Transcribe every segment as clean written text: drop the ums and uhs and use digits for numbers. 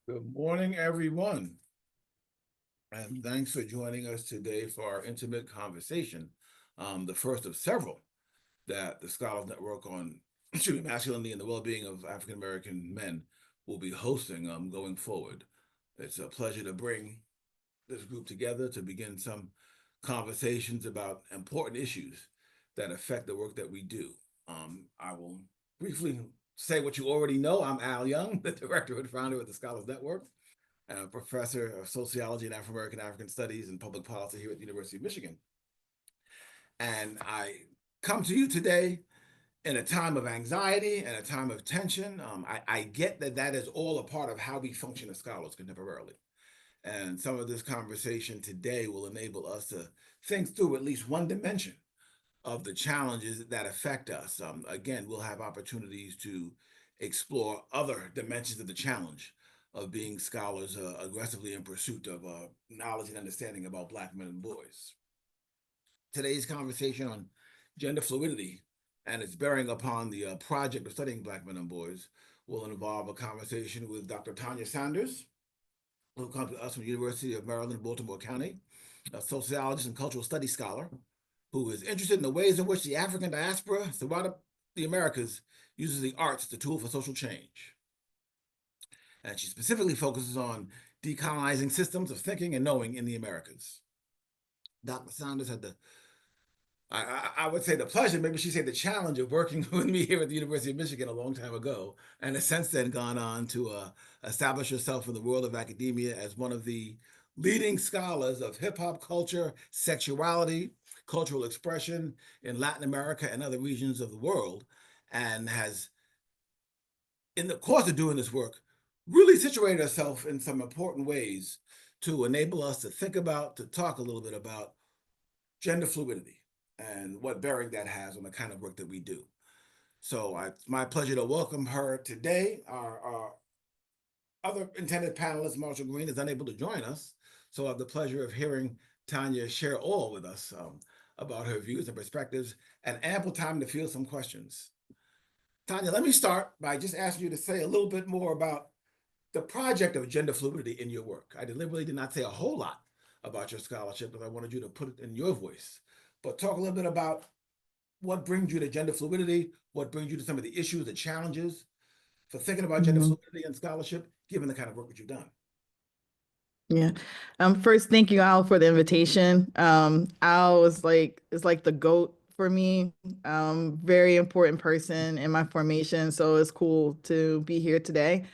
Good morning, everyone, and thanks for joining us today for our intimate conversation, the first of several that the Scholars Network on masculinity and the well-being of African American men will be hosting going forward. It's a pleasure to bring this group together to begin some conversations about important issues that affect the work that we do. I will briefly say what you already know. I'm Al Young, the director and founder of the Scholars Network, professor of sociology and African Studies and public policy here at the University of Michigan. And I come to you today in a time of anxiety and a time of tension. I get that that is all a part of how we function as scholars contemporarily. And some of this conversation today will enable us to think through at least one dimension of the challenges that affect us. Again, we'll have opportunities to explore other dimensions of the challenge of being scholars aggressively in pursuit of knowledge and understanding about Black men and boys. Today's conversation on gender fluidity and its bearing upon the project of studying Black men and boys will involve a conversation with Dr. Tanya Saunders, who comes to us from the University of Maryland, Baltimore County, a sociologist and cultural studies scholar who is interested in the ways in which the African diaspora throughout the Americas uses the arts as a tool for social change. And she specifically focuses on decolonizing systems of thinking and knowing in the Americas. Dr. Saunders had I would say the pleasure, maybe she said the challenge of working with me here at the University of Michigan a long time ago, and has since then gone on to establish herself in the world of academia as one of the leading scholars of hip hop culture, sexuality, cultural expression in Latin America and other regions of the world, and has, in the course of doing this work, really situated herself in some important ways to enable us to think about, to talk a little bit about gender fluidity and what bearing that has on the kind of work that we do. So it's my pleasure to welcome her today. Our other intended panelist, Marshall Green, is unable to join us. So I have the pleasure of hearing Tanya share all with us about her views and perspectives and ample time to field some questions. Tanya, let me start by just asking you to say a little bit more about the project of gender fluidity in your work. I deliberately did not say a whole lot about your scholarship because I wanted you to put it in your voice. But talk a little bit about what brings you to gender fluidity, what brings you to some of the issues, the challenges for thinking about gender Mhm. fluidity and scholarship, given the kind of work that you've done. Yeah. First, thank you, Al, for the invitation. Al is like the GOAT for me. Very important person in my formation. So it's cool to be here today.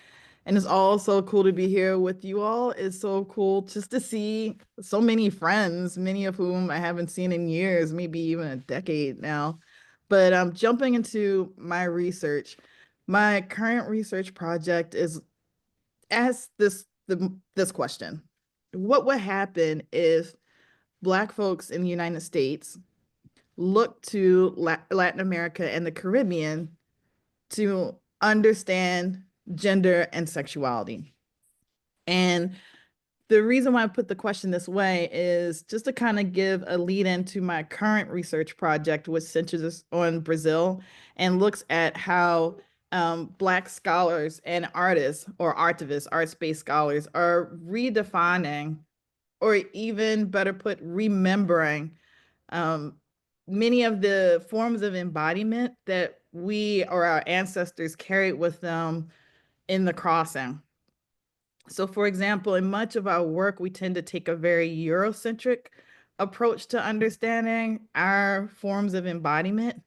And it's also cool to be here with you all. It's so cool just to see so many friends, many of whom I haven't seen in years, maybe even a decade now. But jumping into my research, my current research project is ask this question: what would happen if Black folks in the United States look to Latin America and the Caribbean to understand gender and sexuality? And the reason why I put the question this way is just to kind of give a lead into my current research project, which centers on Brazil and looks at how Black scholars and artists or artivists, arts-based scholars, are redefining, or even better put, remembering um, many of the forms of embodiment that we or our ancestors carried with them in the crossing. So, for example, in much of our work, we tend to take a very Eurocentric approach to understanding our forms of embodiment.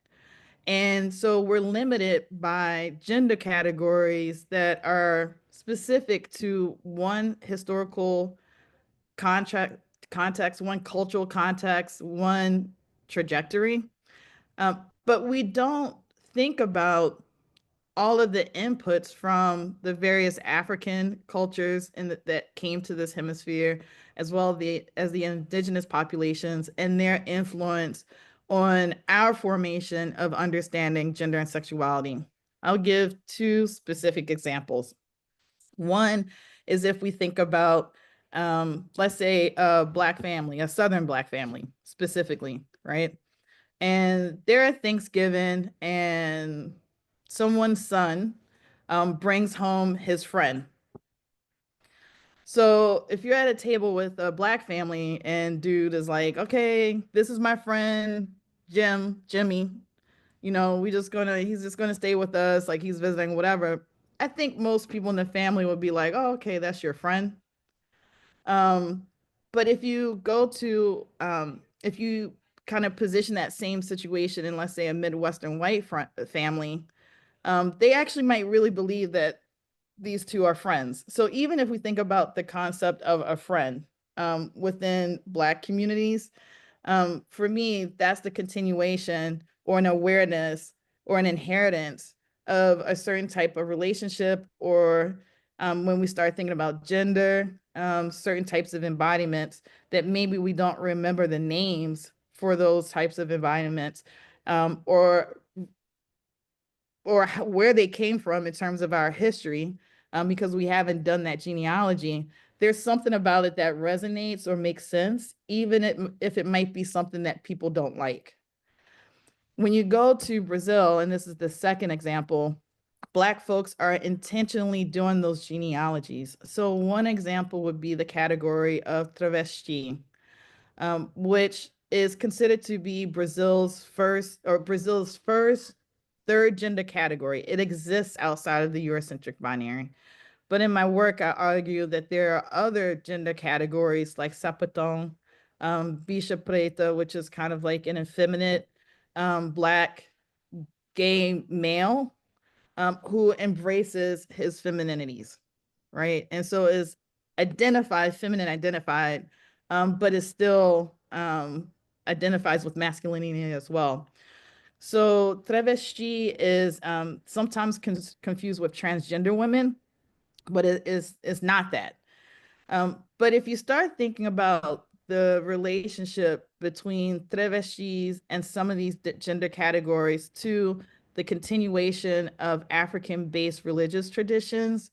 And so we're limited by gender categories that are specific to one historical contract context, one cultural context, one trajectory. But we don't think about all of the inputs from the various African cultures that came to this hemisphere, as well as the indigenous populations and their influence on our formation of understanding gender and sexuality. I'll give two specific examples. One is if we think about, let's say, a Black family, a Southern Black family specifically, right? And they're at Thanksgiving, and someone's son brings home his friend. So if you're at a table with a black family and dude is like, okay, this is my friend Jimmy, he's just gonna stay with us, like he's visiting, whatever. I think most people in the family would be like, oh, okay, that's your friend. Um, but if you kind of position that same situation in, let's say, a Midwestern white family, they actually might really believe that these two are friends. So even if we think about the concept of a friend within Black communities, for me, that's the continuation or an awareness or an inheritance of a certain type of relationship, or when we start thinking about gender, certain types of embodiments that maybe we don't remember the names for those types of environments, or where they came from in terms of our history, because we haven't done that genealogy. There's something about it that resonates or makes sense, even if it might be something that people don't like. When you go to Brazil, and this is the second example, Black folks are intentionally doing those genealogies. So one example would be the category of travesti, which is considered to be Brazil's first third gender category. It exists outside of the Eurocentric binary. But in my work, I argue that there are other gender categories like sapatão, bicha preta, which is kind of like an effeminate Black gay male who embraces his femininities, right? And so is identified, feminine identified, but is still identifies with masculinity as well. So travesti is sometimes confused with transgender women, but it's not that. But if you start thinking about the relationship between travestis and some of these gender categories to the continuation of African-based religious traditions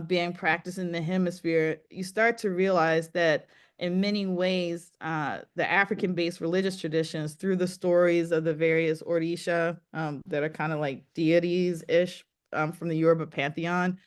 being practiced in the hemisphere, you start to realize that in many ways, the African-based religious traditions, through the stories of the various Orisha that are kind of like deities-ish from the Yoruba pantheon,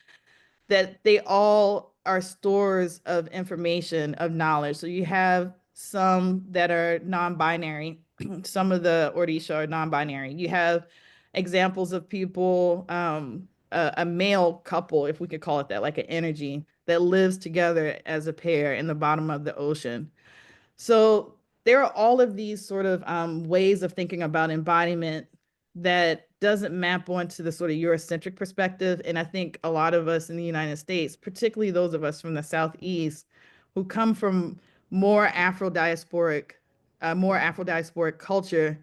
that they all are stores of information, of knowledge. So you have some that are non-binary. Some of the Orisha are non-binary. You have examples of people, a male couple, if we could call it that, like an energy that lives together as a pair in the bottom of the ocean. So there are all of these sort of ways of thinking about embodiment that doesn't map onto the sort of Eurocentric perspective. And I think a lot of us in the United States, particularly those of us from the Southeast, who come from more Afro-diasporic culture,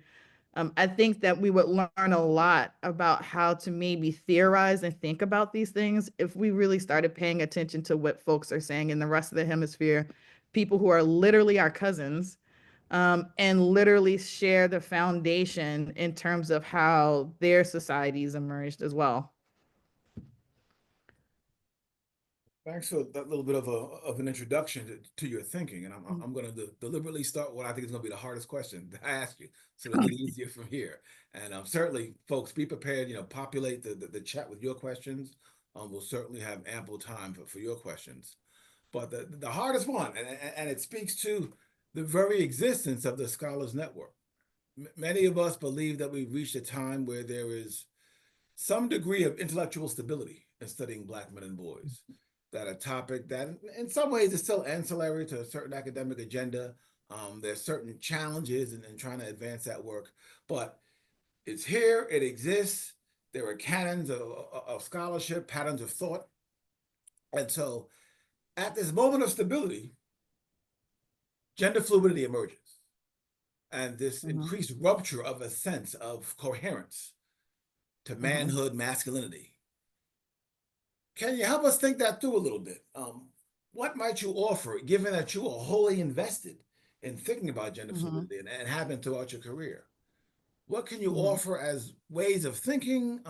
I think that we would learn a lot about how to maybe theorize and think about these things if we really started paying attention to what folks are saying in the rest of the hemisphere, people who are literally our cousins, and literally share the foundation in terms of how their societies emerged as well. Thanks for that little bit of an introduction to your thinking, and Mhm. I'm going to deliberately start what I think is going to be the hardest question to ask you, so it'll get easier from here. And certainly, folks, be prepared. Populate the chat with your questions. We'll certainly have ample time for your questions. But the hardest one, and it speaks to the very existence of the Scholars Network. Many of us believe that we've reached a time where there is some degree of intellectual stability in studying Black men and boys. That a topic that in some ways is still ancillary to a certain academic agenda. There's certain challenges in trying to advance that work, but it's here, it exists. There are canons of scholarship, patterns of thought. And so at this moment of stability, gender fluidity emerges, and this Mhm. increased rupture of a sense of coherence to Mhm. manhood, masculinity. Can you help us think that through a little bit? What might you offer, given that you are wholly invested in thinking about gender Mhm. fluidity and have been throughout your career? What can you Mhm. offer as ways of thinking,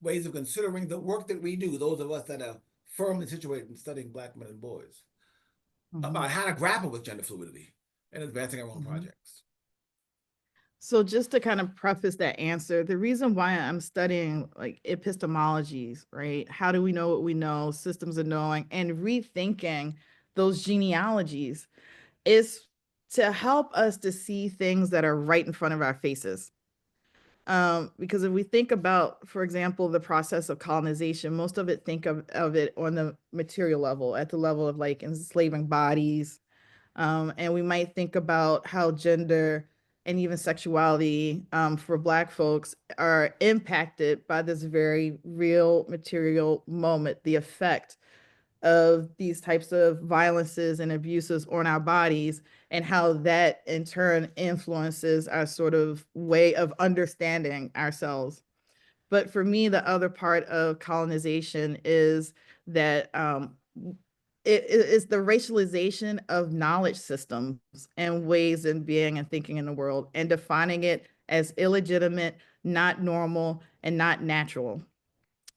ways of considering the work that we do, those of us that are firmly situated in studying Black men and boys, Mhm. about how to grapple with gender fluidity and advancing our own Mhm. projects? So just to kind of preface that answer, the reason why I'm studying like epistemologies, right? How do we know what we know, systems of knowing, and rethinking those genealogies is to help us to see things that are right in front of our faces. Because if we think about, for example, the process of colonization, most of it think of it on the material level, at the level of like enslaving bodies. And we might think about how gender and even sexuality for Black folks are impacted by this very real material moment, the effect of these types of violences and abuses on our bodies, and how that in turn influences our sort of way of understanding ourselves. But for me, the other part of colonization is that it's the racialization of knowledge systems and ways in being and thinking in the world, and defining it as illegitimate, not normal, and not natural.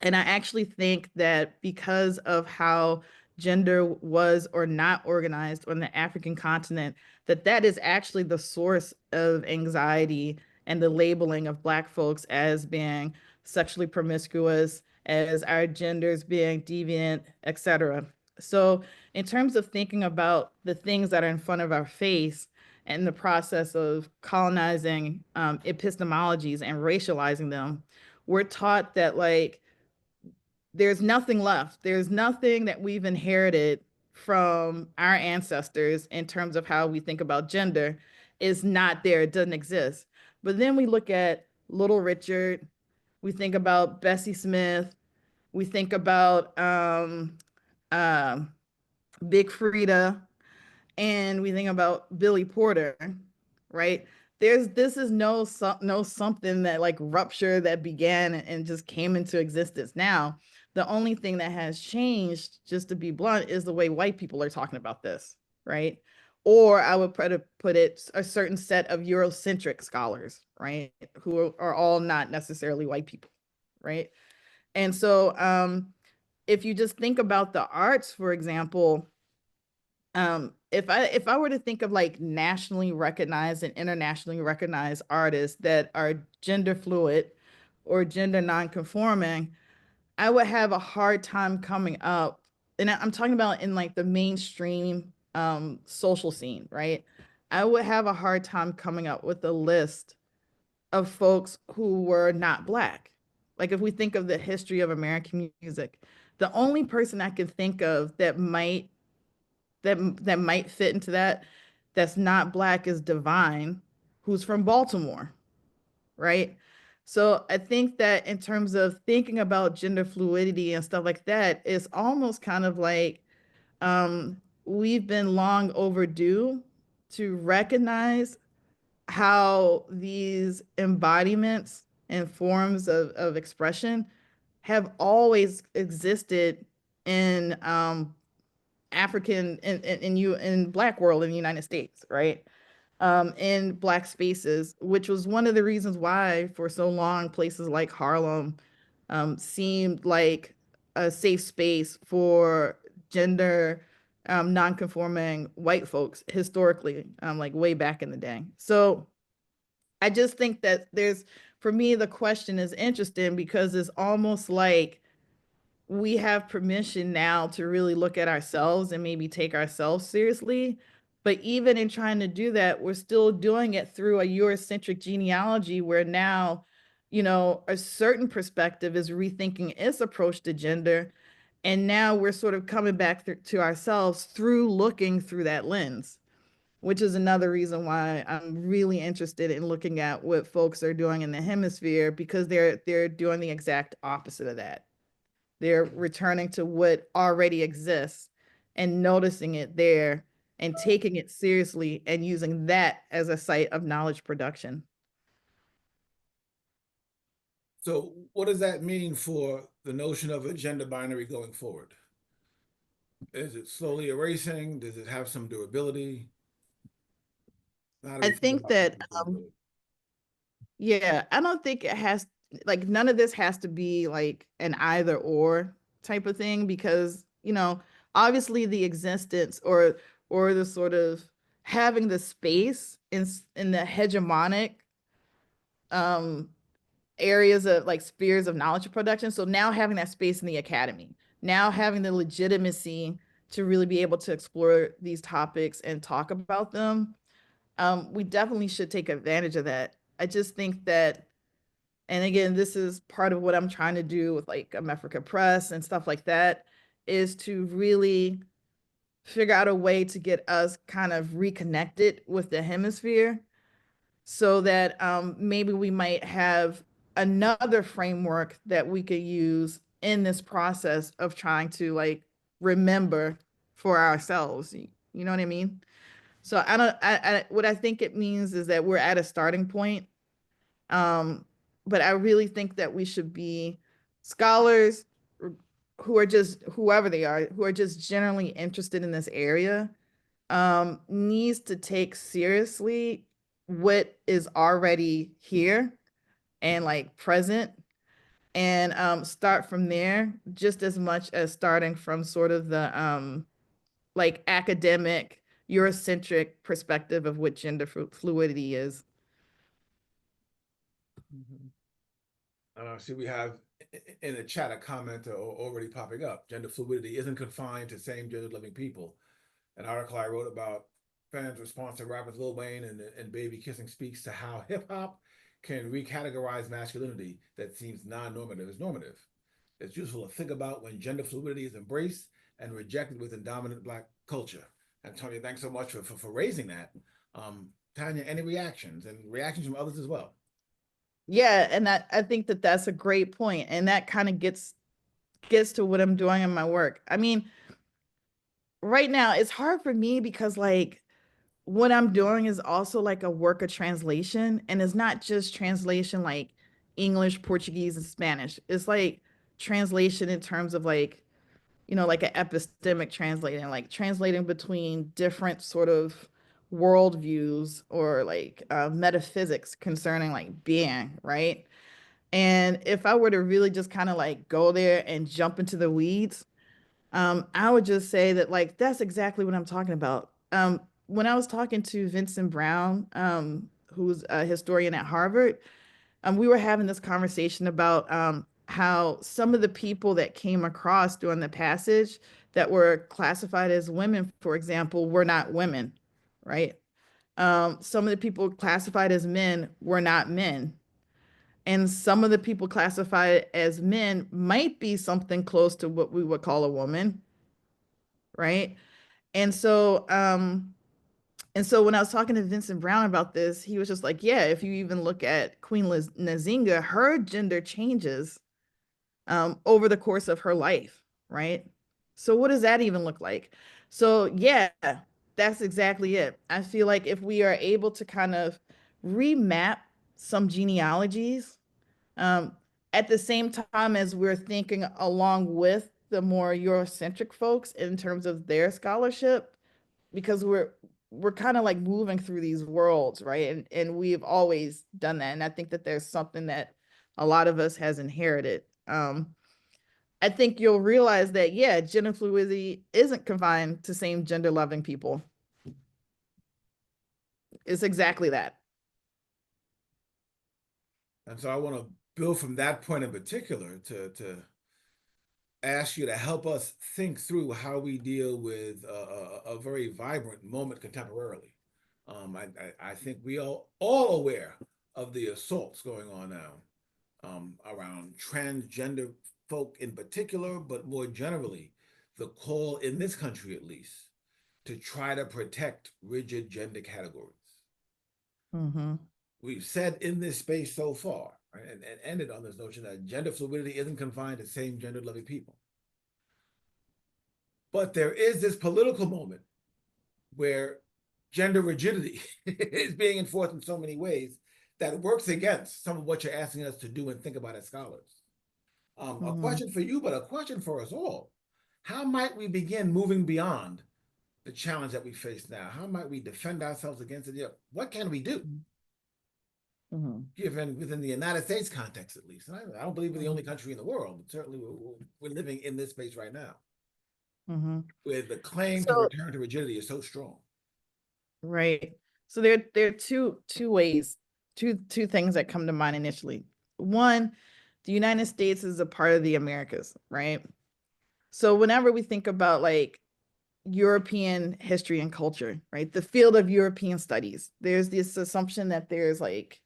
And I actually think that because of how gender was or not organized on the African continent, that that is actually the source of anxiety and the labeling of Black folks as being sexually promiscuous, as our genders being deviant, etc. So, in terms of thinking about the things that are in front of our face and the process of colonizing epistemologies and racializing them, we're taught that like there's nothing left. There's nothing that we've inherited from our ancestors in terms of how we think about gender is not there. It doesn't exist. But then we look at Little Richard, we think about Bessie Smith, we think about um, Big Frida, and we think about Billy Porter, right? This is no something that like rupture that began and just came into existence now. The only thing that has changed, just to be blunt, is the way white people are talking about this, right? Or I would put it a certain set of Eurocentric scholars, right, who are all not necessarily white people, right? And so if you just think about the arts, for example, if I were to think of like nationally recognized and internationally recognized artists that are gender fluid or gender non-conforming, I would have a hard time coming up, and I'm talking about in like the mainstream social scene, right? I would have a hard time coming up with a list of folks who were not Black. Like if we think of the history of American music, the only person I could think of that might fit into that that's not Black is Divine, who's from Baltimore, right? So I think that in terms of thinking about gender fluidity and stuff like that, it's almost kind of like we've been long overdue to recognize how these embodiments and forms of expression have always existed in African in Black world in the United States, right? In Black spaces, which was one of the reasons why for so long places like Harlem seemed like a safe space for gender non-conforming white folks historically, like way back in the day. So I just think that for me, the question is interesting because it's almost like we have permission now to really look at ourselves and maybe take ourselves seriously. But even in trying to do that, we're still doing it through a Eurocentric genealogy where now, a certain perspective is rethinking its approach to gender. And now we're sort of coming back to ourselves through looking through that lens, which is another reason why I'm really interested in looking at what folks are doing in the hemisphere, because they're doing the exact opposite of that. They're returning to what already exists and noticing it there and taking it seriously and using that as a site of knowledge production. So what does that mean for the notion of a gender binary going forward? Is it slowly erasing? Does it have some durability? How do I we think think about that that, going forward? yeah, I don't think it has, like, none of this has to be like an either or type of thing because, obviously the existence or the sort of having the space in the hegemonic areas of like spheres of knowledge production. So now having that space in the academy, now having the legitimacy to really be able to explore these topics and talk about them, we definitely should take advantage of that. I just think that, and again, this is part of what I'm trying to do with like Africa Press and stuff like that, is to really figure out a way to get us kind of reconnected with the hemisphere so that maybe we might have another framework that we could use in this process of trying to like remember for ourselves. You know what I mean? So I don't, what I think it means is that we're at a starting point. But I really think that we should be scholars who are just whoever they are, who are just generally interested in this area, needs to take seriously what is already here and like present and start from there just as much as starting from sort of the like academic Eurocentric perspective of what gender fluidity is. See, we have in the chat a comment already popping up. Gender fluidity isn't confined to same gender loving people. An article I wrote about fans' response to rappers Lil Wayne and Baby Kissing speaks to how hip hop can recategorize masculinity that seems non-normative as normative. It's useful to think about when gender fluidity is embraced and rejected within dominant Black culture. And Tanya, thanks so much for raising that. Tanya, any reactions and reactions from others as well? Yeah, and I think that that's a great point, and that kind of gets to what I'm doing in my work. I mean, right now it's hard for me because like what I'm doing is also like a work of translation, and it's not just translation like English, Portuguese, and Spanish. It's like translation in terms of like, you know, like an epistemic translating, like translating between different sort of worldviews or like metaphysics concerning like being, right? And if I were to really just kind of like go there and jump into the weeds, I would just say that like that's exactly what I'm talking about. When I was talking to Vincent Brown, who's a historian at Harvard, we were having this conversation about how some of the people that came across during the passage that were classified as women, for example, were not women, right? Some of the people classified as men were not men. And some of the people classified as men might be something close to what we would call a woman, right? And so, when I was talking to Vincent Brown about this, he was just like, yeah, if you even look at Queen Nzinga, her gender changes over the course of her life, right? So what does that even look like? So yeah, that's exactly it. I feel like if we are able to kind of remap some genealogies, um, at the same time as we're thinking along with the more Eurocentric folks in terms of their scholarship, because we're kind of like moving through these worlds, right? And we've always done that. And I think that there's something that a lot of us has inherited. I think you'll realize that, yeah, gender fluidity isn't confined to same gender loving people. It's exactly that. And so I want to build from that point in particular to ask you to help us think through how we deal with a very vibrant moment contemporarily. I think we are all aware of the assaults going on now around transgender folk in particular, but more generally, the call in this country at least to try to protect rigid gender categories. Mm-hmm. We've said in this space so far, right, and ended on this notion that gender fluidity isn't confined to same gender loving people. But there is this political moment where gender rigidity is being enforced in so many ways that works against some of what you're asking us to do and think about as scholars. A Mm-hmm. question for you, but a question for us all. How might we begin moving beyond the challenge that we face now? How might we defend ourselves against it? Yeah, what can we do? Mm-hmm. Given within the United States context, at least. And I don't believe we're the only Mm-hmm. country in the world, but certainly we're living in this space right now, Mm-hmm. where the claim to So return to rigidity is so strong. right. So there are two ways two things that come to mind initially. One, the United States is a part of the Americas, right? So whenever we think about like European history and culture, right? The field of European studies, there's this assumption that there's like,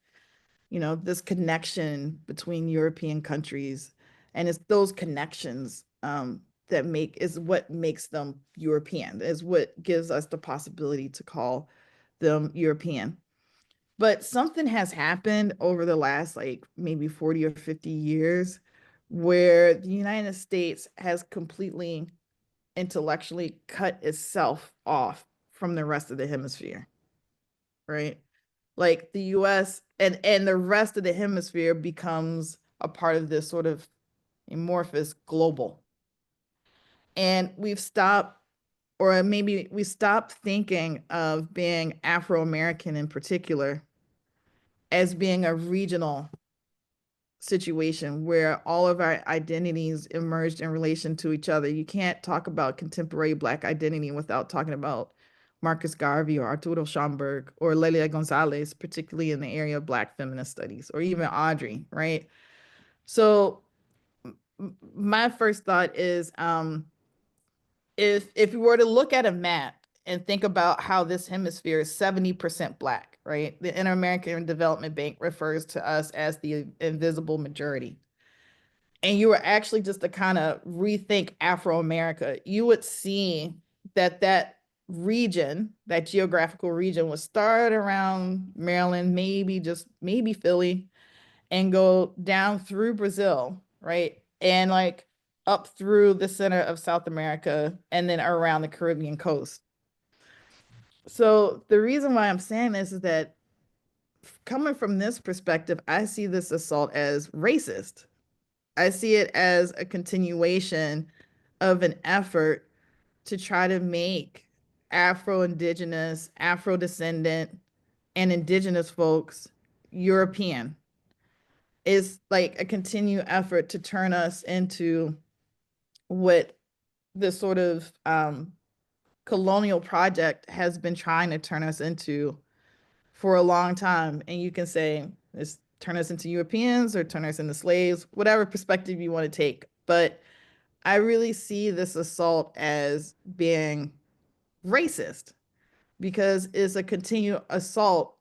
this connection between European countries, and it's those connections that is what makes them European, is what gives us the possibility to call them European. But something has happened over the last like maybe 40 or 50 years where the United States has completely intellectually cut itself off from the rest of the hemisphere, right? Like the US and the rest of the hemisphere becomes a part of this sort of amorphous global. And we've stopped, or maybe we stopped thinking of being Afro-American in particular as being a regional situation where all of our identities emerged in relation to each other. You can't talk about contemporary Black identity without talking about Marcus Garvey or Arturo Schomburg or Lelia Gonzalez, particularly in the area of Black feminist studies, or even Audrey, right? So my first thought is if you were to look at a map and think about how this hemisphere is 70% Black, right? The Inter-American Development Bank refers to us as the invisible majority. And you were actually just to kind of rethink Afro-America, you would see that region, that geographical region, would start around Maryland, maybe Philly, and go down through Brazil, right? And like up through the center of South America and then around the Caribbean coast. So the reason why I'm saying this is that coming from this perspective, I see this assault as racist. I see it as a continuation of an effort to try to make Afro-Indigenous, Afro-descendant, and Indigenous folks European. Is like a continued effort to turn us into what the sort of colonial project has been trying to turn us into for a long time. And you can say, it's turn us into Europeans or turn us into slaves, whatever perspective you want to take. But I really see this assault as being racist because it's a continued assault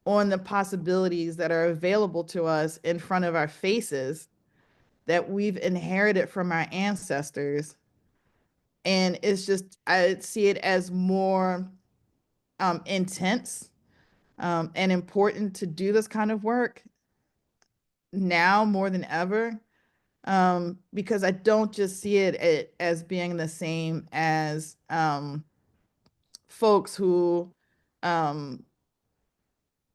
on the possibilities that are available to us in front of our faces that we've inherited from our ancestors. And it's just, I see it as more intense and important to do this kind of work now more than ever, because I don't just see it as being the same as folks um,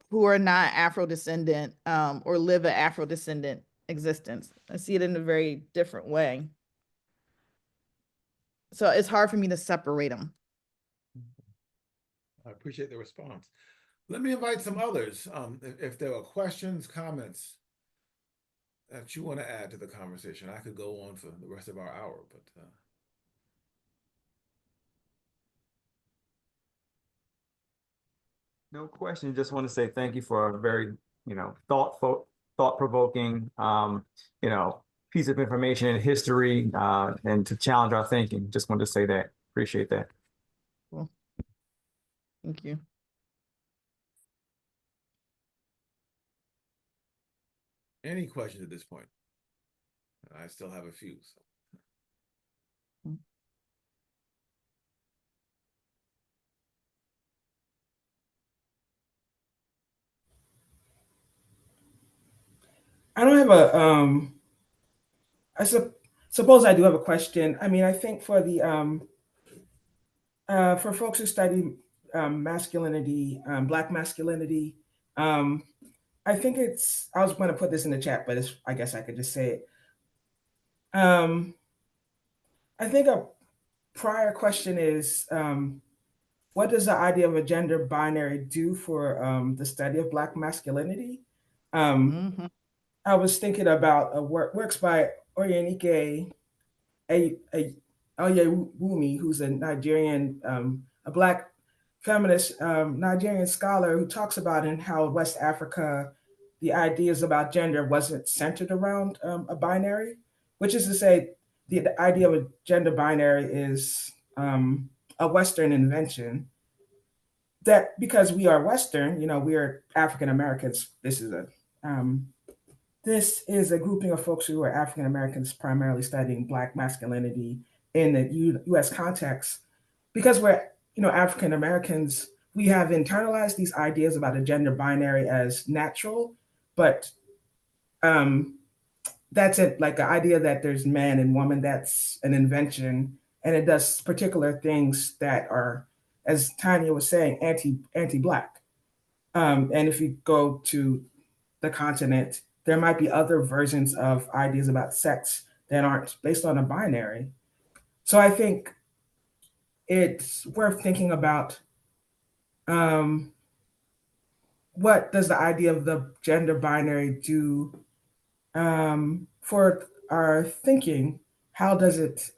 who are not Afro-descendant or live an Afro-descendant existence. I see it in a very different way. So it's hard for me to separate them. I appreciate the response. Let me invite some others. If there are questions, comments that you want to add to the conversation, I could go on for the rest of our hour, but No question. Just want to say thank you for a very, thought-provoking, piece of information in history, and to challenge our thinking. Just wanted to say that. Appreciate that. Well, thank you. any questions at this point? I still have a few. So. I don't have suppose I do have a question. I mean, I think for the for folks who study masculinity, Black masculinity, I think I was going to put this in the chat, but I guess I could just say it. I think a prior question is, what does the idea of a gender binary do for the study of Black masculinity? Mm-hmm. I was thinking about works by Oyenike Oyewumi, who's a Nigerian, a Black feminist Nigerian scholar who talks about in how West Africa, the ideas about gender wasn't centered around a binary, which is to say, the idea of a gender binary is a Western invention. That because we are Western, we are African Americans. This is a grouping of folks who are African Americans, primarily studying Black masculinity in the U.S. context. Because we're, African Americans, we have internalized these ideas about a gender binary as natural, but that's it. Like the idea that there's man and woman, that's an invention, and it does particular things that are, as Tanya was saying, anti-Black. And if you go to the continent, there might be other versions of ideas about sex that aren't based on a binary. So I think it's worth thinking about what does the idea of the gender binary do for our thinking? How does it,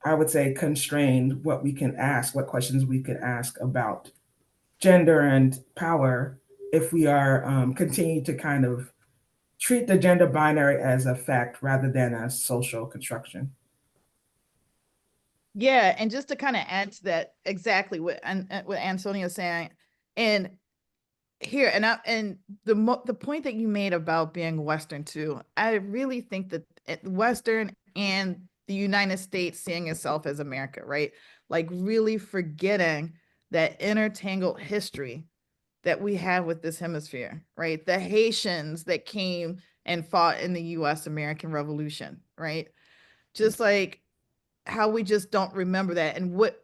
I would say, constrain what we can ask, what questions we could ask about gender and power if we are continue to kind of treat the gender binary as a fact rather than a social construction. Yeah, and just to kind of add to that, exactly what Antonio's saying, and here and the point that you made about being Western too, I really think that Western and the United States seeing itself as America, right? Like really forgetting that intertangled history that we have with this hemisphere, right? The Haitians that came and fought in the U.S. American Revolution, right? Just like how we just don't remember that, and what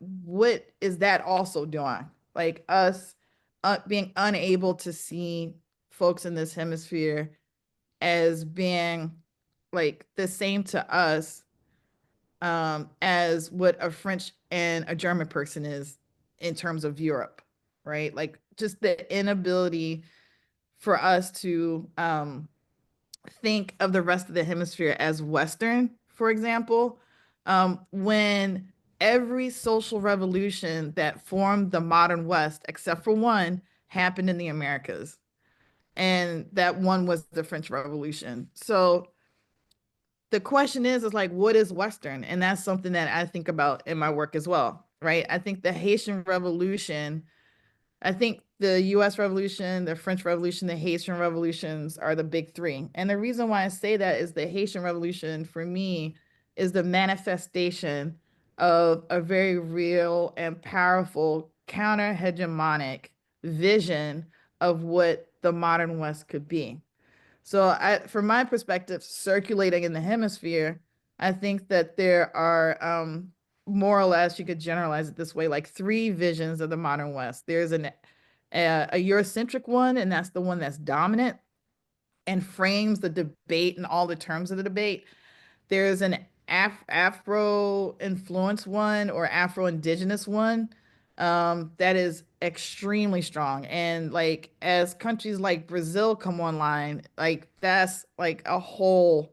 is that also doing? Like us being unable to see folks in this hemisphere as being like the same to us as what a French and a German person is in terms of Europe, right? Like just the inability for us to think of the rest of the hemisphere as Western, for example, when every social revolution that formed the modern West, except for one, happened in the Americas. And that one was the French Revolution. So the question is like, what is Western? And that's something that I think about in my work as well, right? I think the Haitian Revolution, I think the US Revolution, the French Revolution, the Haitian Revolutions are the big three. And the reason why I say that is the Haitian Revolution for me is the manifestation of a very real and powerful counter-hegemonic vision of what the modern West could be. So from my perspective, circulating in the hemisphere, I think that there are more or less, you could generalize it this way, like three visions of the modern West. There's a Eurocentric one, and that's the one that's dominant and frames the debate and all the terms of the debate. There's an Afro-influenced one or Afro-indigenous one that is extremely strong. And like as countries like Brazil come online, like that's like a whole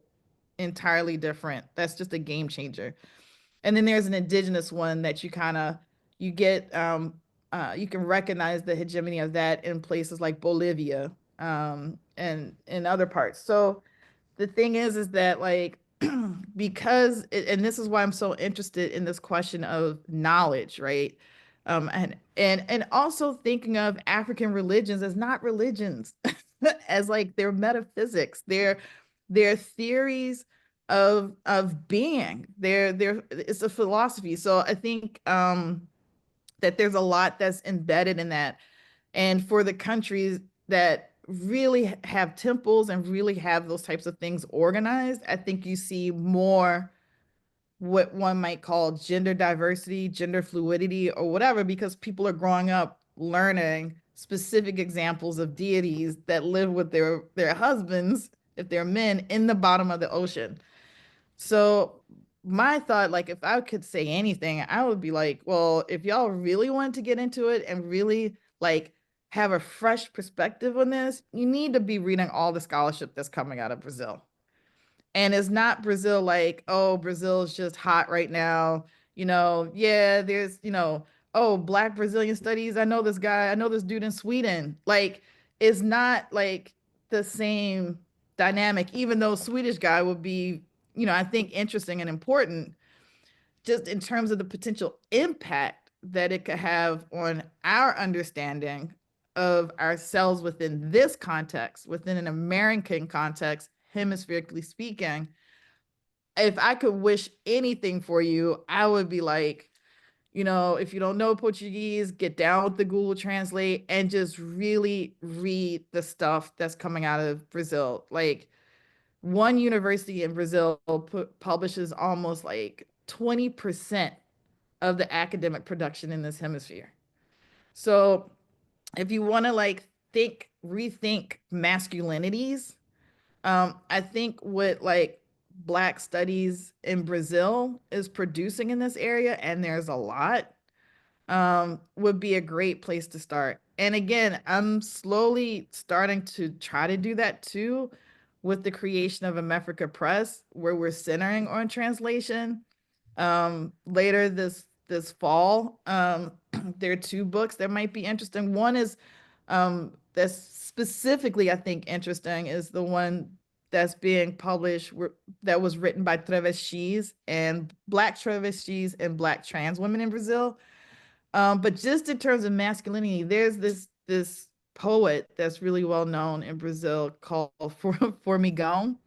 entirely different, that's just a game changer. And then there's an indigenous one that you get you can recognize the hegemony of that in places like Bolivia and in other parts. So the thing is that like because and this is why I'm so interested in this question of knowledge, right? And also thinking of African religions as not religions, as like their metaphysics, their theories of being. It's a philosophy. So I think that there's a lot that's embedded in that. And for the countries that really have temples and really have those types of things organized, I think you see more what one might call gender diversity, gender fluidity, or whatever, because people are growing up learning specific examples of deities that live with their husbands, if they're men, in the bottom of the ocean. So my thought, like if I could say anything, I would be like, well, if y'all really want to get into it and really like have a fresh perspective on this, you need to be reading all the scholarship that's coming out of Brazil. And it's not Brazil like, oh, Brazil is just hot right now. Yeah, there's, oh, Black Brazilian studies. I know this guy. I know this dude in Sweden. Like, it's not like the same dynamic, even though Swedish guy would be, I think interesting and important just in terms of the potential impact that it could have on our understanding of ourselves within this context, within an American context, hemispherically speaking. If I could wish anything for you, I would be like, if you don't know Portuguese, get down with the Google Translate and just really read the stuff that's coming out of Brazil. Like, one university in Brazil publishes almost like 20% of the academic production in this hemisphere. So if you want to like rethink masculinities, I think what like Black studies in Brazil is producing in this area, and there's a lot, would be a great place to start. And again, I'm slowly starting to try to do that too with the creation of America Press, where we're centering on translation. Later this fall, there are two books that might be interesting. One is that's specifically, I think, interesting is the one that's being published that was written by travestis and Black travestis and Black trans women in Brazil. But just in terms of masculinity, there's this poet that's really well known in Brazil called Formigão,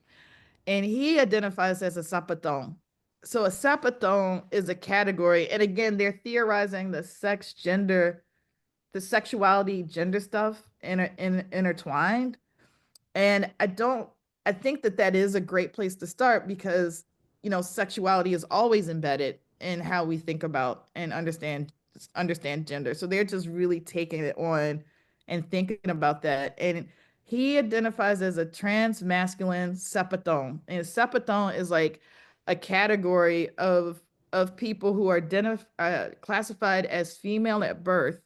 and he identifies as a sapatão. So a sapatão is a category, and again, they're theorizing the sex, gender, the sexuality, gender stuff intertwined. And I think that is a great place to start because, sexuality is always embedded in how we think about and understand gender. So they're just really taking it on and thinking about that. And he identifies as a trans masculine sapatão. And sapatão is like a category of people who are classified as female at birth.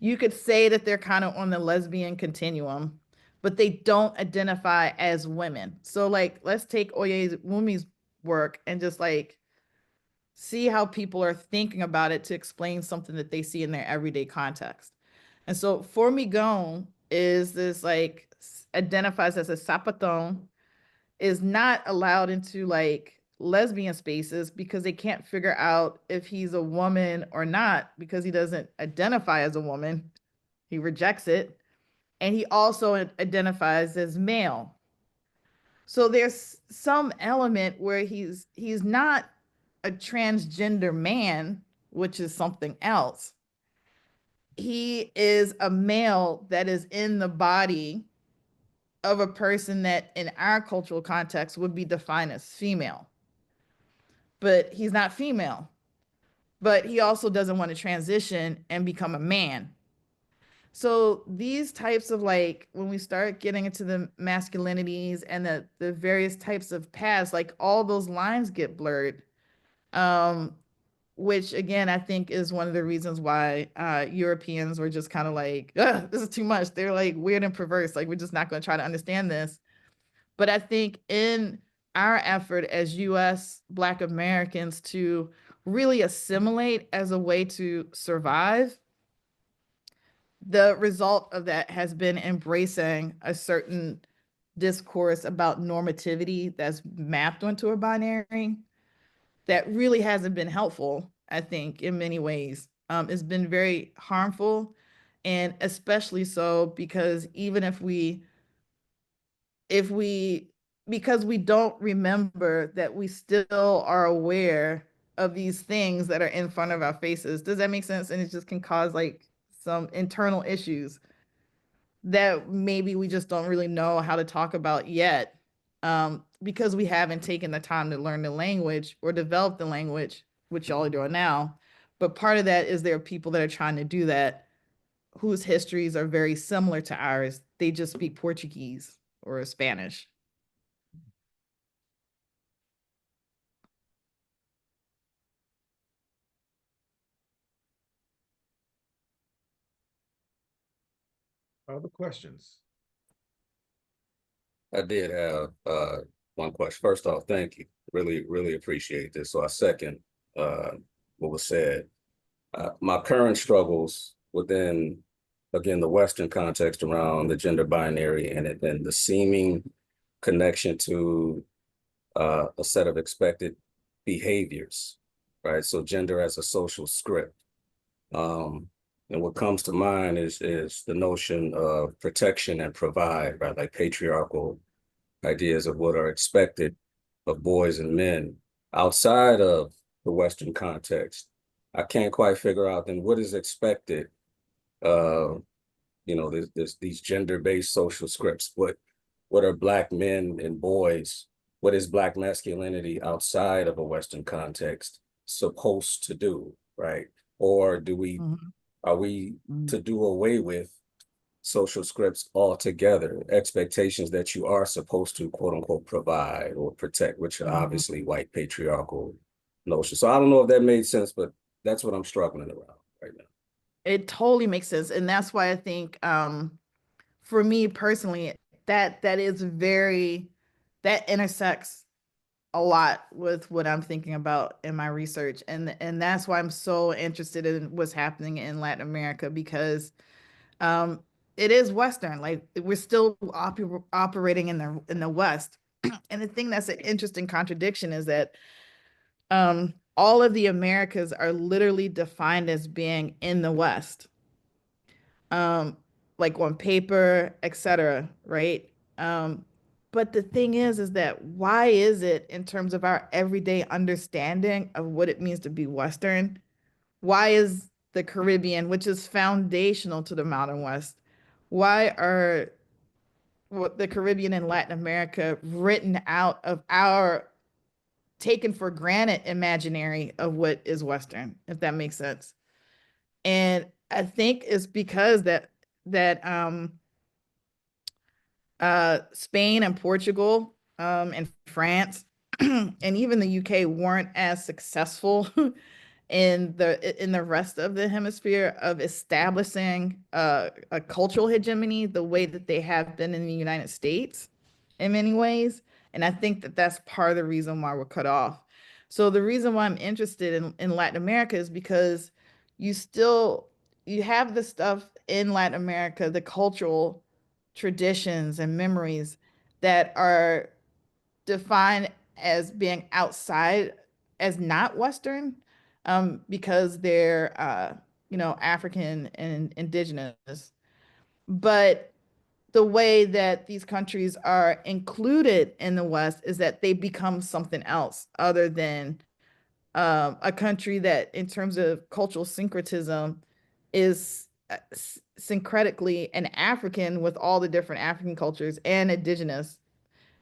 You could say that they're kind of on the lesbian continuum, but they don't identify as women. So like, let's take Oyewumi's work and just like see how people are thinking about it to explain something that they see in their everyday context. And so Formigão is this like identifies as a sapatão, is not allowed into like lesbian spaces because they can't figure out if he's a woman or not because he doesn't identify as a woman. He rejects it. And he also identifies as male. So there's some element where he's not a transgender man, which is something else. He is a male that is in the body of a person that in our cultural context would be defined as female. But he's not female. But he also doesn't want to transition and become a man. So these types of like, when we start getting into the masculinities and the various types of paths, like all those lines get blurred, which again, I think is one of the reasons why Europeans were just kind of like, this is too much. They're like weird and perverse. Like, we're just not going to try to understand this. But I think in our effort as US Black Americans to really assimilate as a way to survive, the result of that has been embracing a certain discourse about normativity that's mapped onto a binary that really hasn't been helpful, I think, in many ways. It's been very harmful, and especially so because even because we don't remember that we still are aware of these things that are in front of our faces. Does that make sense? And it just can cause like some internal issues that maybe we just don't really know how to talk about yet, because we haven't taken the time to learn the language or develop the language, which y'all are doing now. But part of that is there are people that are trying to do that whose histories are very similar to ours. They just speak Portuguese or Spanish. Other questions? I did have one question. First off, thank you. Really, really appreciate this. So I second what was said. My current struggles within, again, the Western context around the gender binary and the seeming connection to a set of expected behaviors, right? So gender as a social script. And what comes to mind is the notion of protection and provide, right? Like patriarchal ideas of what are expected of boys and men outside of the Western context. I can't quite figure out then what is expected. These gender-based social scripts. What are Black men and boys? What is Black masculinity outside of a Western context supposed to do, right? Or are we to do away with social scripts altogether, expectations that you are supposed to quote unquote provide or protect, which are obviously white patriarchal notions. So I don't know if that made sense, but that's what I'm struggling around right now. It totally makes sense. And that's why I think for me personally, that intersects a lot with what I'm thinking about in my research. And that's why I'm so interested in what's happening in Latin America, because it is Western. Like, we're still operating in the West. And the thing that's an interesting contradiction is that all of the Americas are literally defined as being in the West, like on paper, etc., right? But the thing is that why is it, in terms of our everyday understanding of what it means to be Western, why is the Caribbean, which is foundational to the modern West, why are the Caribbean and Latin America written out of our taken for granted imaginary of what is Western, if that makes sense? And I think it's because that Spain and Portugal and France and even the UK weren't as successful in the rest of the hemisphere of establishing a cultural hegemony the way that they have been in the United States in many ways. And I think that that's part of the reason why we're cut off. So the reason why I'm interested in Latin America is because you have the stuff in Latin America, the cultural traditions and memories that are defined as being outside, as not Western, because they're African and indigenous. But the way that these countries are included in the West is that they become something else other than a country that, in terms of cultural syncretism, is syncretically an African with all the different African cultures, and indigenous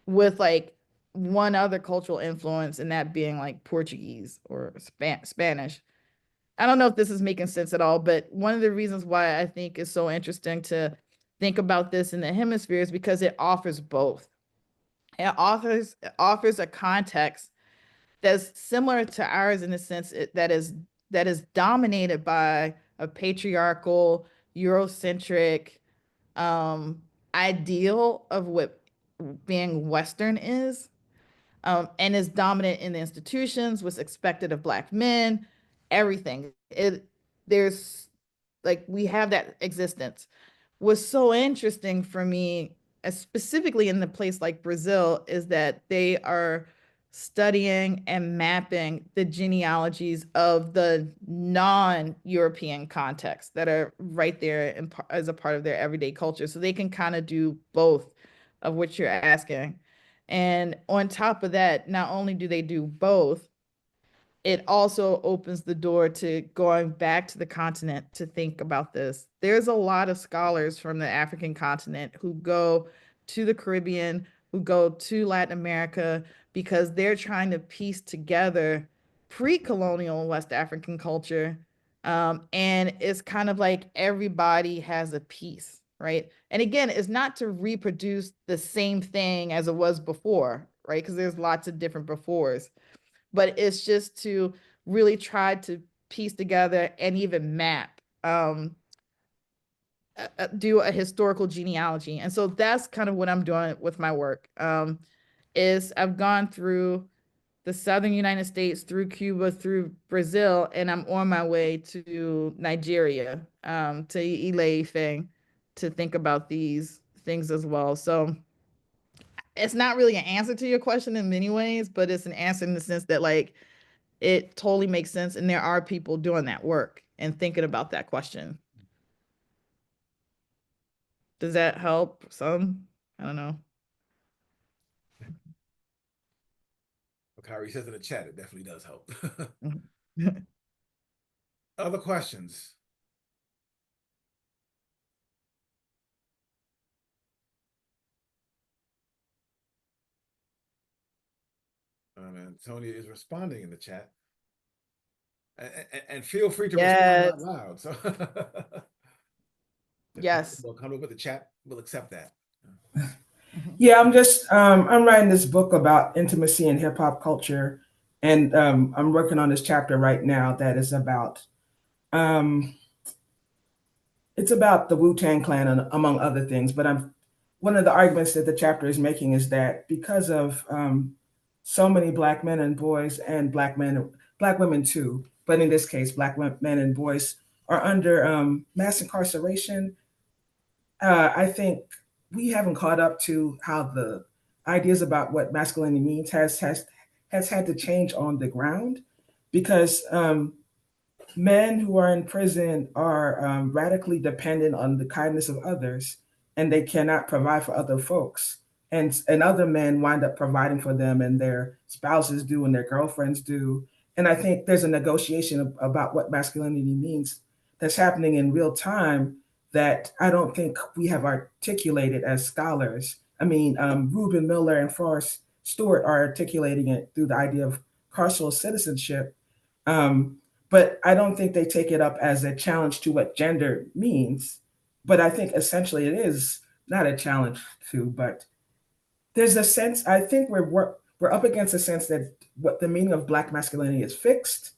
with like one other cultural influence, and that being like Portuguese or Spanish. I don't know if this is making sense at all, but one of the reasons why I think it's so interesting to think about this in the hemisphere is because it offers both. It offers a context that's similar to ours in the sense that is dominated by a patriarchal, Eurocentric ideal of what being Western is, and is dominant in the institutions, what's expected of Black men, everything. There's like, we have that existence. What's so interesting for me, specifically in the place like Brazil, is that they are studying and mapping the genealogies of the non-European contexts that are right there as a part of their everyday culture. So they can kind of do both of what you're asking. And on top of that, not only do they do both, it also opens the door to going back to the continent to think about this. There's a lot of scholars from the African continent who go to the Caribbean, who go to Latin America, because they're trying to piece together pre-colonial West African culture. And it's kind of like everybody has a piece, right? And again, it's not to reproduce the same thing as it was before, right? Because there's lots of different befores, but it's just to really try to piece together and even map, do a historical genealogy. And so that's kind of what I'm doing with my work, is I've gone through the southern United States through Cuba, through Brazil, and I'm on my way to Nigeria, to Ile-Ife, to think about these things as well. So it's not really an answer to your question in many ways, but it's an answer in the sense that like it totally makes sense, and there are people doing that work and thinking about that question. Does that help some? I don't know. Kyrie says in the chat, it definitely does help. Other questions? Tony is responding in the chat. And feel free to respond out loud. So Yes. we'll come up with the chat, we'll accept that. Yeah, I'm writing this book about intimacy in hip hop culture, and I'm working on this chapter right now that is about it's about the Wu-Tang Clan among other things. But one of the arguments that the chapter is making is that because of so many Black men and boys and Black women too, but in this case, Black men and boys are under mass incarceration. I think we haven't caught up to how the ideas about what masculinity means has had to change on the ground, because men who are in prison are radically dependent on the kindness of others, and they cannot provide for other folks. And other men wind up providing for them, and their spouses do, and their girlfriends do. And I think there's a negotiation about what masculinity means that's happening in real time that I don't think we have articulated as scholars. I mean, Reuben Miller and Forrest Stewart are articulating it through the idea of carceral citizenship. But I don't think they take it up as a challenge to what gender means. But I think essentially it is not a challenge to, but there's a sense, I think we're up against a sense that what the meaning of Black masculinity is fixed.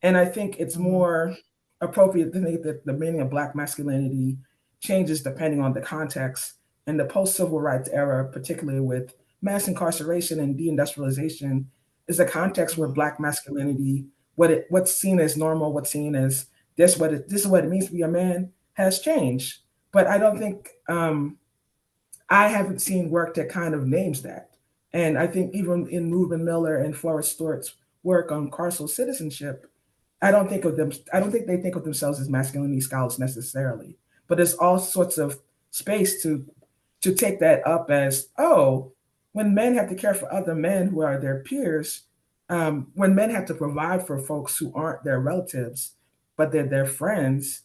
And I think it's more appropriate to think that the meaning of Black masculinity changes depending on the context. And the post-civil rights era, particularly with mass incarceration and deindustrialization, is a context where Black masculinity, what's seen as normal, what's seen as this is what it means to be a man, has changed. But I don't think I haven't seen work that kind of names that. And I think even in Reuben Miller and Forrest Stewart's work on carceral citizenship, I don't think they think of themselves as masculinity scholars necessarily. But there's all sorts of space to take that up as, oh, when men have to care for other men who are their peers, when men have to provide for folks who aren't their relatives, but they're their friends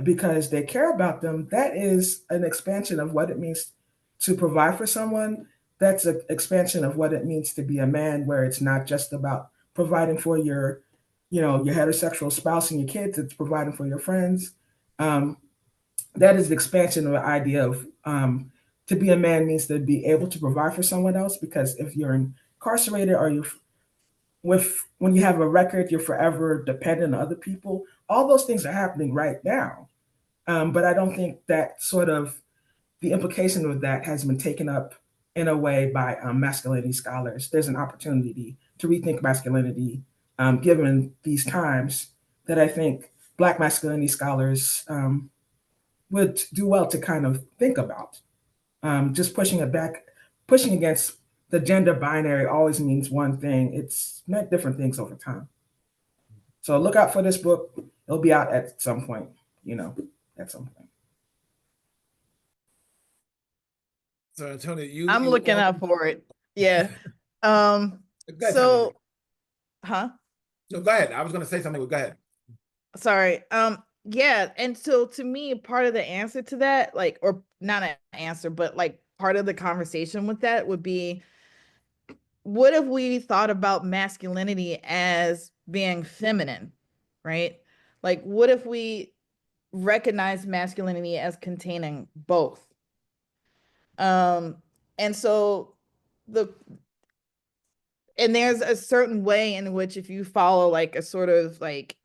because they care about them, that is an expansion of what it means to provide for someone. That's an expansion of what it means to be a man, where it's not just about providing for your heterosexual spouse and your kids, it's providing for your friends. That is the expansion of the idea of to be a man means to be able to provide for someone else, because if you're incarcerated or when you have a record, you're forever dependent on other people. All those things are happening right now. But I don't think that sort of the implication of that has been taken up in a way by masculinity scholars. There's an opportunity to rethink masculinity given these times that I think Black masculinity scholars would do well to kind of think about. Just pushing against the gender binary always means one thing. It's meant different things over time. So look out for this book. It'll be out at some point, at some point. So Tony, I'm looking out for it. Yeah. So, huh? No, go ahead. I was going to say something, but go ahead. Sorry. Yeah. And so to me, part of the answer to that, like, or not an answer, but like part of the conversation with that would be, what if we thought about masculinity as being feminine, right? Like, what if we recognize masculinity as containing both? And so there's a certain way in which, if you follow like a sort of like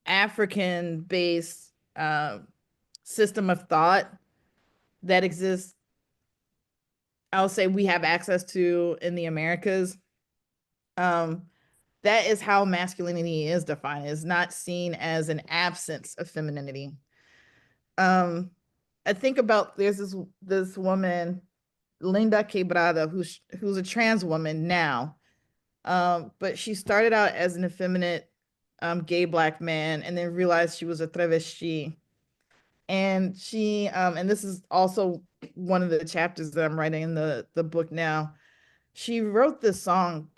African based system of thought that exists, I'll say we have access to in the Americas, That is how masculinity is defined. It's not seen as an absence of femininity. I think about there's this woman, Linda Quebrada, who's a trans woman now. But she started out as an effeminate gay Black man and then realized she was a travesti. And she and this is also one of the chapters that I'm writing in the book now. She wrote this song,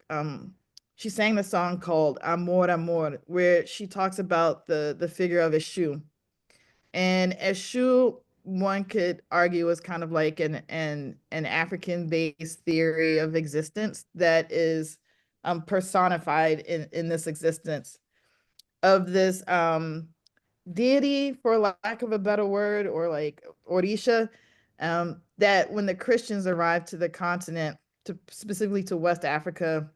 she sang the song called Amor Amor, where she talks about the figure of Eshu. And Eshu, one could argue, is kind of like an African-based theory of existence that is personified in this existence of this deity, for lack of a better word, or like Orisha, that when the Christians arrived to the continent, specifically to West Africa,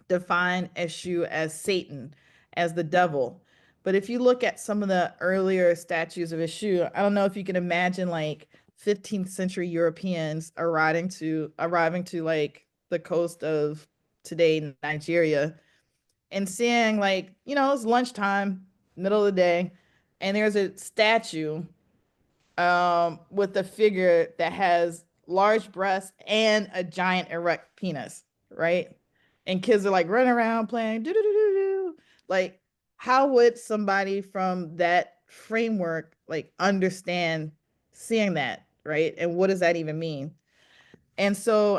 define Eshu as Satan, as the devil. But if you look at some of the earlier statues of Eshu, I don't know if you can imagine like 15th century Europeans arriving to like the coast of today Nigeria and seeing, like, it's lunchtime, middle of the day, and there's a statue with a figure that has large breasts and a giant erect penis, right? And kids are like running around playing do do do do do. Like, how would somebody from that framework like understand seeing that, right? And what does that even mean? And so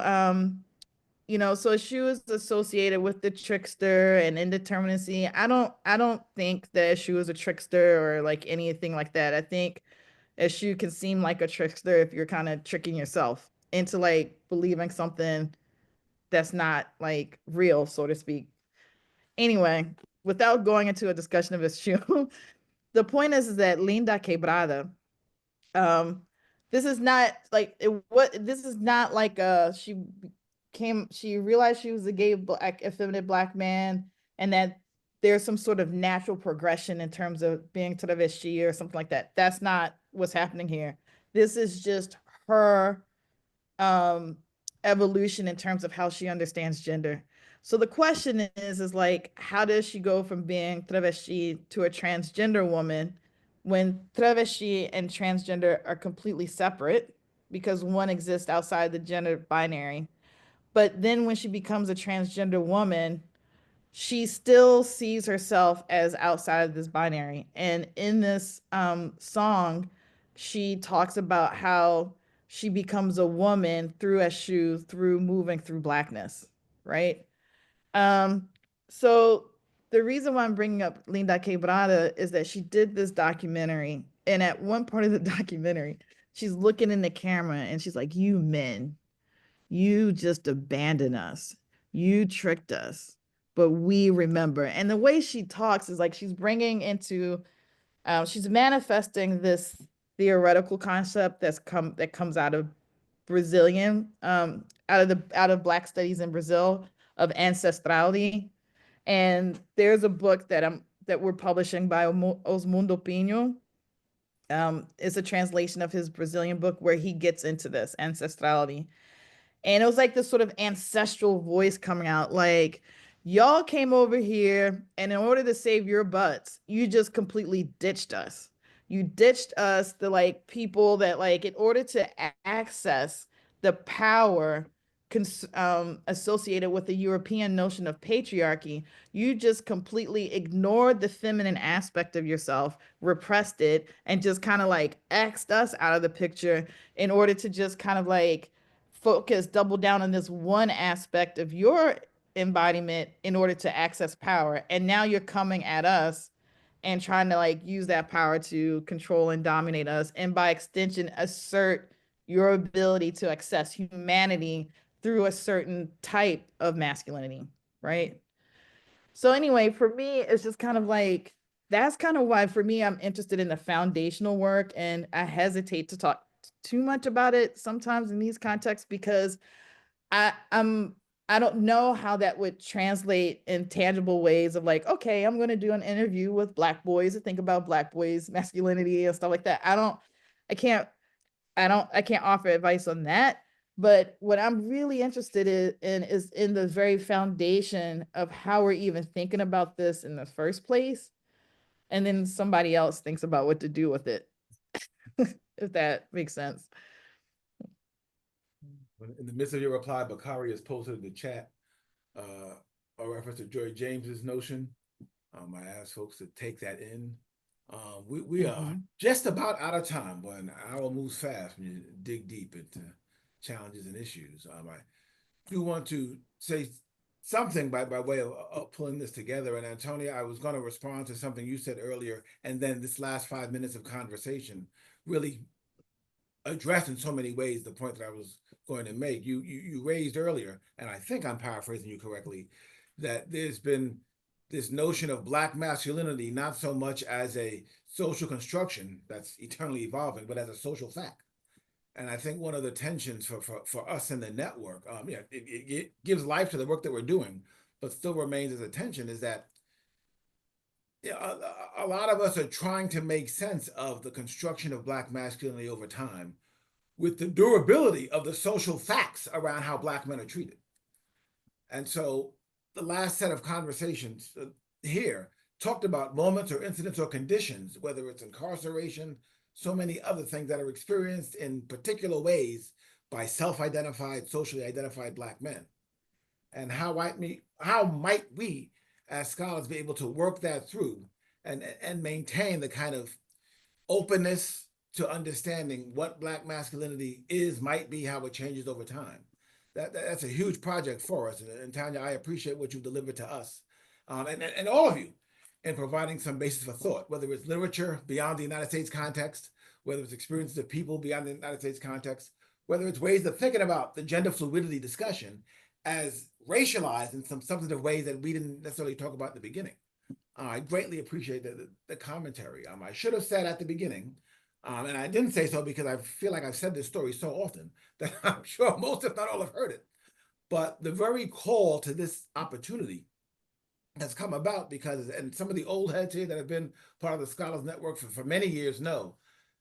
so she was associated with the trickster and indeterminacy. I don't think that she was a trickster or like anything like that. I think Eshu can seem like a trickster if you're kind of tricking yourself into like believing something that's not like real, so to speak. Anyway, without going into a discussion of Eshu, the point is that Linda Quebrada, um, this is not like this is not like she realized she was a gay Black effeminate Black man, and that there's some sort of natural progression in terms of being travesti or something like that. That's not what's happening here. This is just her evolution in terms of how she understands gender. So the question is like, how does she go from being travesti to a transgender woman when travesti and transgender are completely separate, because one exists outside the gender binary? But then when she becomes a transgender woman, she still sees herself as outside of this binary. And in this song, she talks about how she becomes a woman through Eshu, through moving through Blackness, right? Um, so the reason why I'm bringing up Linda Quebrada is that she did this documentary, and at one part of the documentary, she's looking in the camera and she's like, "You men, you just abandoned us. You tricked us, but we remember." And the way she talks is like she's bringing into, she's manifesting this theoretical concept that comes out of Brazilian, out of Black studies in Brazil, of ancestrality. And there's a book that we're publishing by Osmundo Pinho. It's a translation of his Brazilian book where he gets into this ancestrality. And it was like this sort of ancestral voice coming out, like, y'all came over here, and in order to save your butts, you just completely ditched us. You ditched us, the like people that like, in order to access the power associated with the European notion of patriarchy, you just completely ignored the feminine aspect of yourself, repressed it, and just kind of like axed us out of the picture in order to just kind of like focus, double down on this one aspect of your embodiment in order to access power. And now you're coming at us and trying to like use that power to control and dominate us, and by extension assert your ability to access humanity through a certain type of masculinity, right? So anyway, for me, it's just kind of like, that's kind of why for me I'm interested in the foundational work, and I hesitate to talk too much about it sometimes in these contexts, because I don't know how that would translate in tangible ways of like, okay, I'm going to do an interview with Black boys to think about Black boys' masculinity and stuff like that. I can't offer advice on that, But what I'm really interested in is in the very foundation of how we're even thinking about this in the first place. And then somebody else thinks about what to do with it, if that makes sense. In the midst of your reply, Bakari has posted in the chat a reference to Joy James's notion. I asked folks to take that in. We are just about out of time, but an hour moves fast when you dig deep into challenges and issues. I do want to say something by way of pulling this together. And Antonia, I was going to respond to something you said earlier, and then this last 5 minutes of conversation really addressed in so many ways the point that I was going to make. You raised earlier, and I think I'm paraphrasing you correctly, that there's been this notion of Black masculinity, not so much as a social construction that's eternally evolving, but as a social fact. And I think one of the tensions for us in the network, it gives life to the work that we're doing, but still remains as a tension, is that a lot of us are trying to make sense of the construction of Black masculinity over time with the durability of the social facts around how Black men are treated. And so the last set of conversations here talked about moments or incidents or conditions, whether it's incarceration, so many other things that are experienced in particular ways by self-identified, socially identified Black men. And how might we as scholars be able to work that through and maintain the kind of openness to understanding what Black masculinity is, might be, how it changes over time. That's a huge project for us. And Tanya, I appreciate what you delivered to us, and all of you, in providing some basis for thought, whether it's literature beyond the United States context, whether it's experiences of people beyond the United States context, whether it's ways of thinking about the gender fluidity discussion as racialized in some substantive ways that we didn't necessarily talk about in the beginning. I greatly appreciate the commentary. I should have said at the beginning, and I didn't say so because I feel like I've said this story so often that I'm sure most, if not all, have heard it. But the very call to this opportunity has come about because, and some of the old heads here that have been part of the Scholars Network for many years know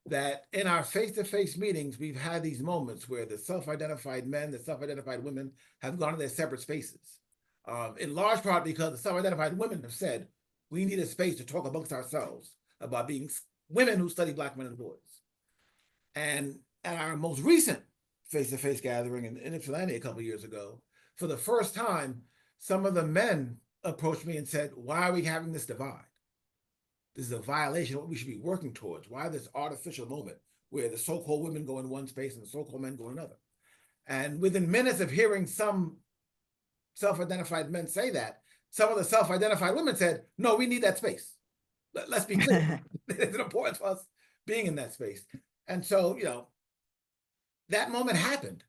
that in our face-to-face meetings, we've had these moments where the self-identified men, the self-identified women have gone to their separate spaces. In large part because the self-identified women have said, we need a space to talk amongst ourselves about being women who study Black men and boys. And at our most recent face-to-face gathering in Ypsilanti a couple of years ago, for the first time, some of the men approached me and said, why are we having this divide? This is a violation of what we should be working towards. Why this artificial moment where the so-called women go in one space and the so-called men go in another? And within minutes of hearing some self-identified men say that, some of the self-identified women said, no, we need that space. Let's be clear. There's an importance for us being in that space. And so, that moment happened,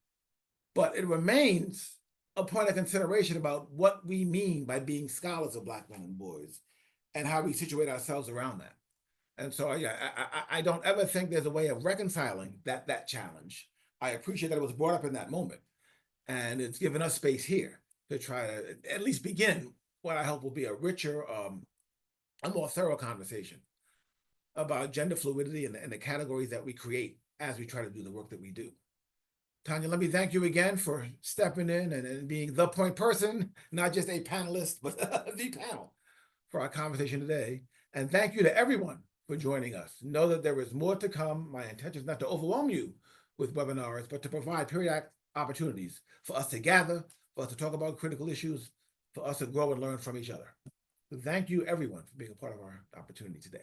but it remains a point of consideration about what we mean by being scholars of Black men and boys and how we situate ourselves around that. And so, I don't ever think there's a way of reconciling that challenge. I appreciate that it was brought up in that moment, and it's given us space here to try to at least begin what I hope will be a richer, a more thorough conversation about gender fluidity and the categories that we create as we try to do the work that we do. Tanya, let me thank you again for stepping in and being the point person, not just a panelist, but the panel for our conversation today. And thank you to everyone for joining us. Know that there is more to come. My intention is not to overwhelm you with webinars, but to provide periodic opportunities for us to gather, for us to talk about critical issues, for us to grow and learn from each other. So thank you, everyone, for being a part of our opportunity today.